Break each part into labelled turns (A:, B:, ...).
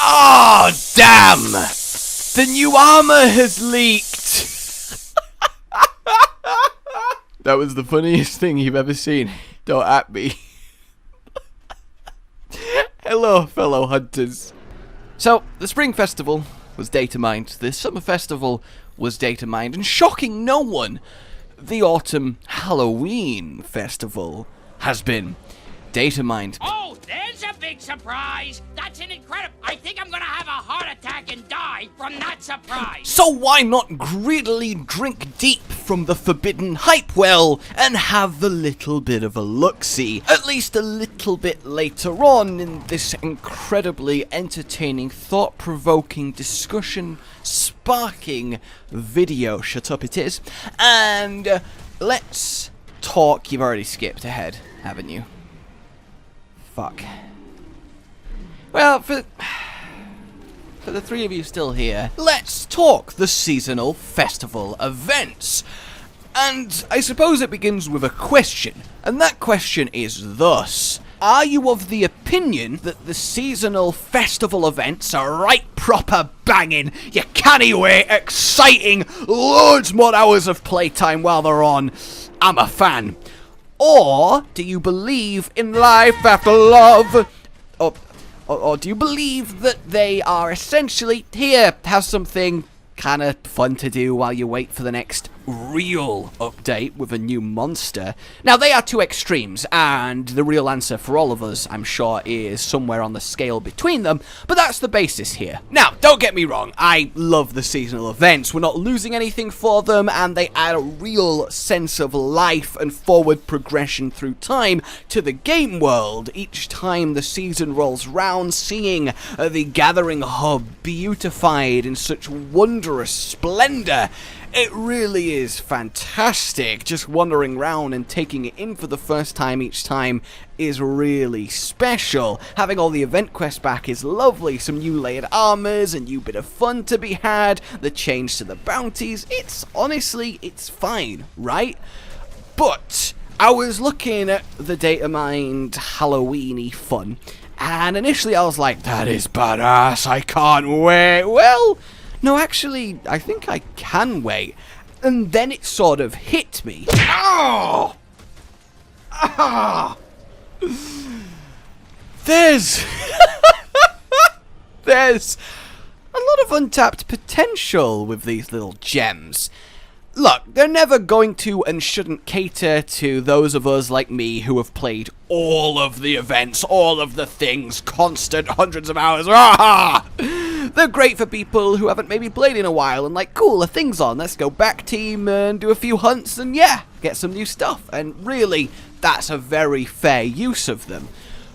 A: Oh, damn! The new armor has leaked! That was the funniest thing you've ever seen. Don't at me. Hello, fellow hunters. So, the Spring Festival was data mined, the Summer Festival was data mined, and shocking no one, the Autumn Halloween Festival has been data mined.
B: Oh, there's a big surprise! That's an incredible... I think I'm gonna have a heart attack and die from that surprise!
A: So why not greedily drink deep from the forbidden hype well and have a little bit of a look-see, at least a little bit later on in this incredibly entertaining, thought-provoking, discussion-sparking video. Shut up, it is. And let's talk. You've already skipped ahead, haven't you? Fuck. Well, for the three of you still here, let's talk the seasonal festival events. And I suppose it begins with a question, and that question is thus: are you of the opinion that the seasonal festival events are right proper banging, you can't wait, exciting, loads more hours of playtime while they're on? I'm a fan. Or do you believe in life after love? Or do you believe that they are essentially, here, have something kind of fun to do while you wait for the next real update with a new monster? Now, they are two extremes, and the real answer for all of us, I'm sure, is somewhere on the scale between them, but that's the basis here. Now, don't get me wrong, I love the seasonal events. We're not losing anything for them, and they add a real sense of life and forward progression through time to the game world. Each time the season rolls round, seeing the Gathering Hub beautified in such wondrous splendor, it really is fantastic. Just wandering around and taking it in for the first time each time is really special. Having all the event quests back is lovely. Some new layered armors, a new bit of fun to be had, the change to the bounties. Honestly, it's fine, right? But I was looking at the data mined Halloween-y fun, and initially I was like, that is badass, I can't wait. Well, no, actually, I think I can wait. And then it sort of hit me. Oh! Ah! There's a lot of untapped potential with these little gems. Look, they're never going to and shouldn't cater to those of us like me who have played all of the events, all of the things, constant hundreds of hours. Ah! They're great for people who haven't maybe played in a while and like, cool, a thing's on, let's go back team and do a few hunts and yeah, get some new stuff. And really, that's a very fair use of them.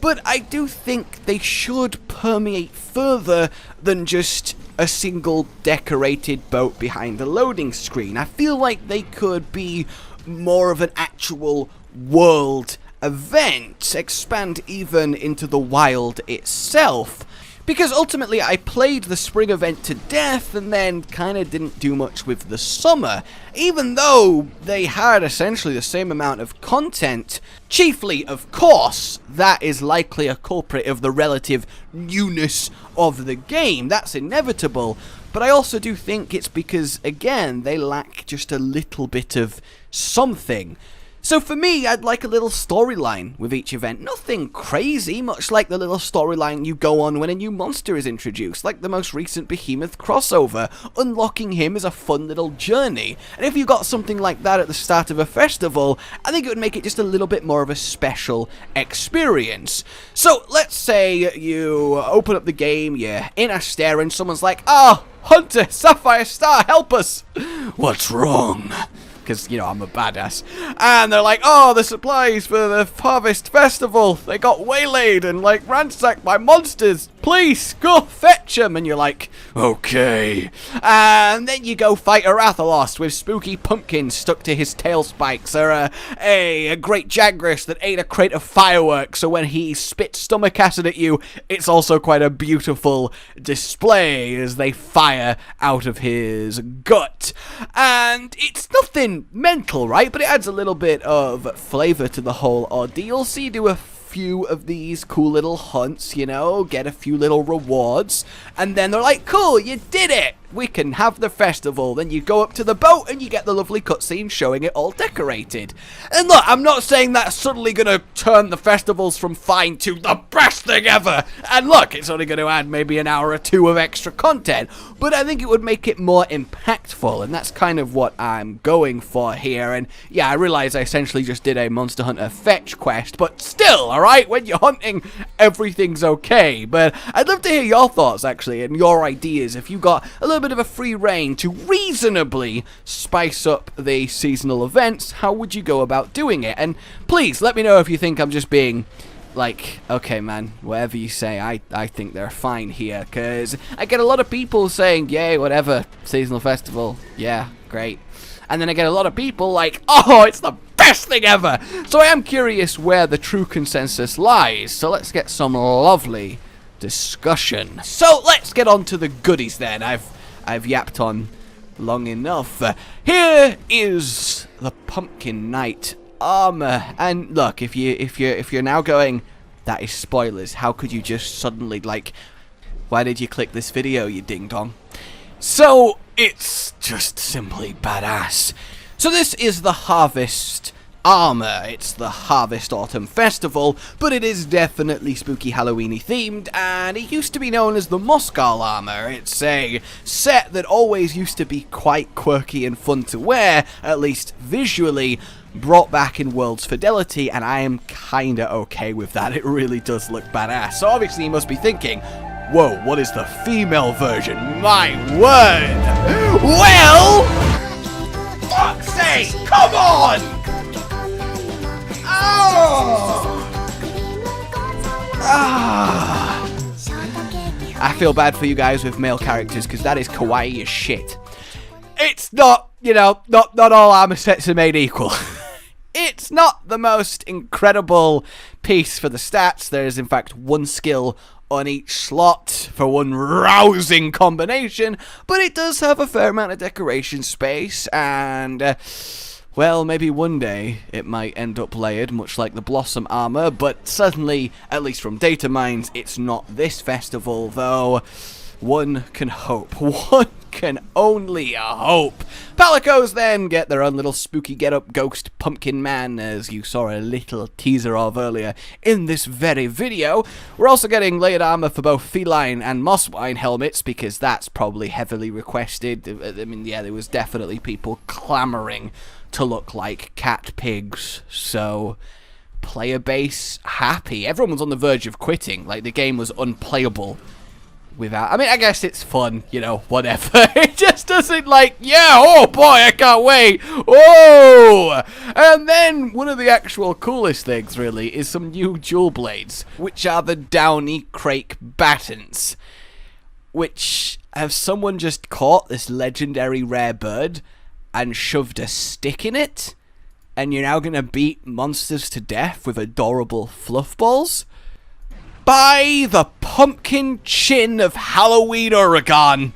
A: But I do think they should permeate further than just a single decorated boat behind a loading screen. I feel like they could be more of an actual world event, expand even into the wild itself. Because ultimately I played the spring event to death and then kind of didn't do much with the summer, even though they had essentially the same amount of content. Chiefly, of course, that is likely a culprit of the relative newness of the game. That's inevitable. But I also do think it's because, again, they lack just a little bit of something. So for me, I'd like a little storyline with each event. Nothing crazy, much like the little storyline you go on when a new monster is introduced, like the most recent Behemoth crossover. Unlocking him is a fun little journey. And if you got something like that at the start of a festival, I think it would make it just a little bit more of a special experience. So let's say you open up the game, you're in Astera, and someone's like, "Oh, Hunter, Sapphire Star, help us!" What's wrong? Because, you know, I'm a badass. And they're like, "Oh, the supplies for the Harvest Festival, they got waylaid and, like, ransacked by monsters. Please, go fetch them." And you're like, "Okay." And then you go fight a Rathalos with spooky pumpkins stuck to his tail spikes, or a great Jagras that ate a crate of fireworks, so when he spits stomach acid at you, it's also quite a beautiful display as they fire out of his gut. And it's nothing mental, right? But it adds a little bit of flavor to the whole ordeal. So you do a few of these cool little hunts, you know, get a few little rewards, and then they're like, cool, you did it! We can have the festival. Then you go up to the boat and you get the lovely cutscene showing it all decorated. And look, I'm not saying that's suddenly going to turn the festivals from fine to the best thing ever. And look, it's only going to add maybe an hour or two of extra content. But I think it would make it more impactful. And that's kind of what I'm going for here. And yeah, I realize I essentially just did a Monster Hunter fetch quest. But still, alright, when you're hunting, everything's okay. But I'd love to hear your thoughts, actually, and your ideas. If you got a little bit of a free reign to reasonably spice up the seasonal events, how would you go about doing it? And please let me know if you think I'm just being like, okay man, whatever you say, I think they're fine here, because I get a lot of people saying, yay, whatever, seasonal festival, yeah, great. And then I get a lot of people like, oh, it's the best thing ever. So I am curious where the true consensus lies, so let's get some lovely discussion. So let's get on to the goodies then. I've yapped on long enough. Here is the Pumpkin Knight armor, and look, if you're now going, that is spoilers. How could you just suddenly, like, why did you click this video, you ding dong? So it's just simply badass. So this is the Harvest armor. It's the Harvest Autumn Festival, but it is definitely spooky Halloweeny themed, and it used to be known as the Moskal armor. It's a set that always used to be quite quirky and fun to wear, at least visually, brought back in World's Fidelity, and I am kinda okay with that. It really does look badass. So obviously you must be thinking, whoa, what is the female version? My word! Well, fuck's sake, come on! I feel bad for you guys with male characters, because that is kawaii as shit. It's not, you know, not all armor sets are made equal. It's not the most incredible piece for the stats. There is in fact one skill on each slot for one rousing combination, but it does have a fair amount of decoration space, and well, maybe one day it might end up layered, much like the Blossom armor, but certainly, at least from datamined, it's not this festival, though one can hope. One can only hope. Palicos then get their own little spooky get-up ghost pumpkin man, as you saw a little teaser of earlier in this very video. We're also getting layered armor for both feline and mosswine helmets, because that's probably heavily requested. I mean, yeah, there was definitely people clamoring to look like cat pigs, so player base happy. Everyone was on the verge of quitting, like the game was unplayable without, I mean, I guess it's fun, you know, whatever. It just doesn't like, yeah, oh boy, I can't wait, oh! And then one of the actual coolest things, really, is some new jewel blades, which are the Downy Crake Battens, which have someone just caught this legendary rare bird and shoved a stick in it, and you're now gonna beat monsters to death with adorable fluff balls? By the pumpkin chin of Halloween Oregon,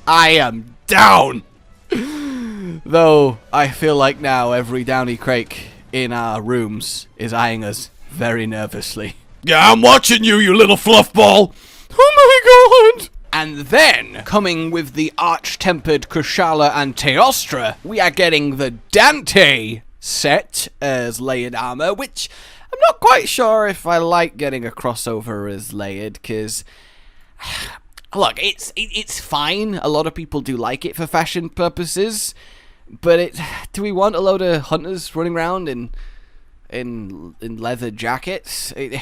A: I am down! Though, I feel like now every Downy Crake in our rooms is eyeing us very nervously. Yeah, I'm watching you, you little fluff ball! Oh my god! And then, coming with the arch-tempered Kushala and Teostra, we are getting the Dante set as layered armor, which I'm not quite sure if I like getting a crossover as layered, because look, it's fine. A lot of people do like it for fashion purposes, but do we want a load of hunters running around in leather jackets? I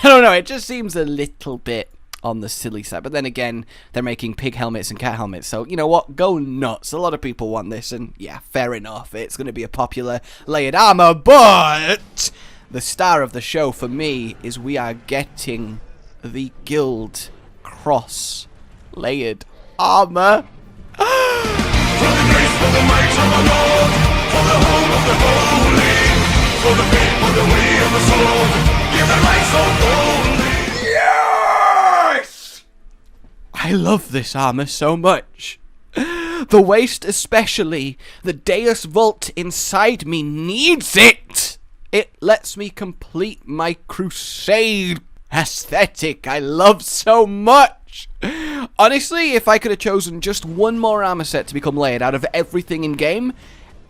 A: don't know. It just seems a little bit on the silly side, but then again, they're making pig helmets and cat helmets, so you know what, go nuts. A lot of people want this, and yeah, fair enough, it's going to be a popular layered armor, but the star of the show for me is we are getting the Guild Cross layered armor. For the grace, for the might of the Lord, for the home of the holy, for the faith, for the way of the sword, give the light so holy. I love this armor so much. The waist especially. The Deus Vault inside me needs it. It lets me complete my crusade aesthetic I love so much. Honestly, if I could have chosen just one more armor set to become layered out of everything in game,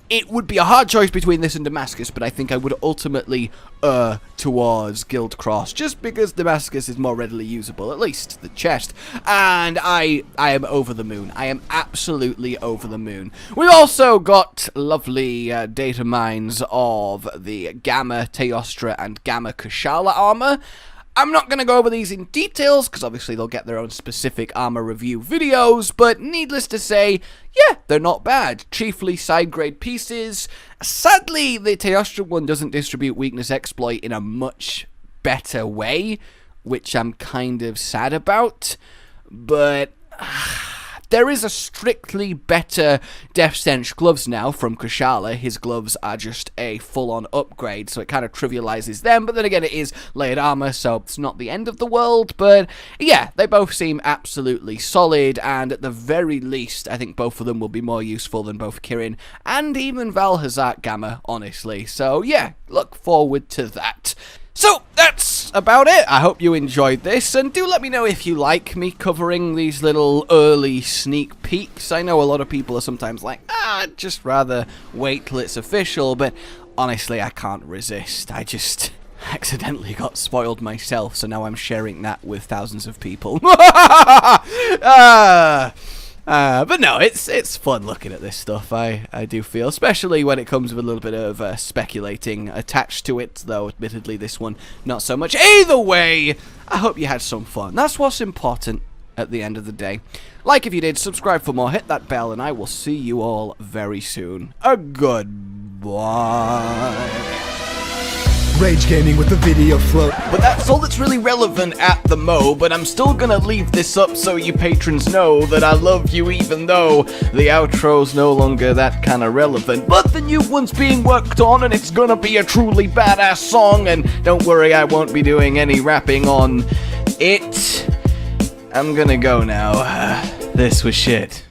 A: it would be a hard choice between this and Damascus, but I think I would ultimately err towards Guild Cross, just because Damascus is more readily usable, at least the chest, and I am over the moon. I am absolutely over the moon. We've also got lovely data mines of the Gamma Teostra and Gamma Kushala armor. I'm not going to go over these in details, because obviously they'll get their own specific armor review videos, but needless to say, yeah, they're not bad. Chiefly side-grade pieces. Sadly, the Teostra one doesn't distribute weakness exploit in a much better way, which I'm kind of sad about, but there is a strictly better Death Stench gloves now from Kushala. His gloves are just a full-on upgrade, so it kind of trivializes them, but then again, it is layered armor, so it's not the end of the world, but yeah, they both seem absolutely solid, and at the very least, I think both of them will be more useful than both Kirin and even Valhazak Gamma, honestly, so yeah, look forward to that. So, that's about it. I hope you enjoyed this, and do let me know if you like me covering these little early sneak peeks. I know a lot of people are sometimes like, I'd just rather wait till it's official, but honestly, I can't resist. I just accidentally got spoiled myself, so now I'm sharing that with thousands of people. But no, it's fun looking at this stuff, I do feel, especially when it comes with a little bit of speculating attached to it, though admittedly this one not so much. Either way, I hope you had some fun. That's what's important at the end of the day. Like if you did, subscribe for more, hit that bell, and I will see you all very soon. A goodbye.
C: Rage Gaming with the video float.
A: But that's all that's really relevant at the mo, but I'm still gonna leave this up so you patrons know that I love you even though the outro's no longer that kinda relevant. But the new one's being worked on and it's gonna be a truly badass song, and don't worry, I won't be doing any rapping on it. I'm gonna go now. This was shit.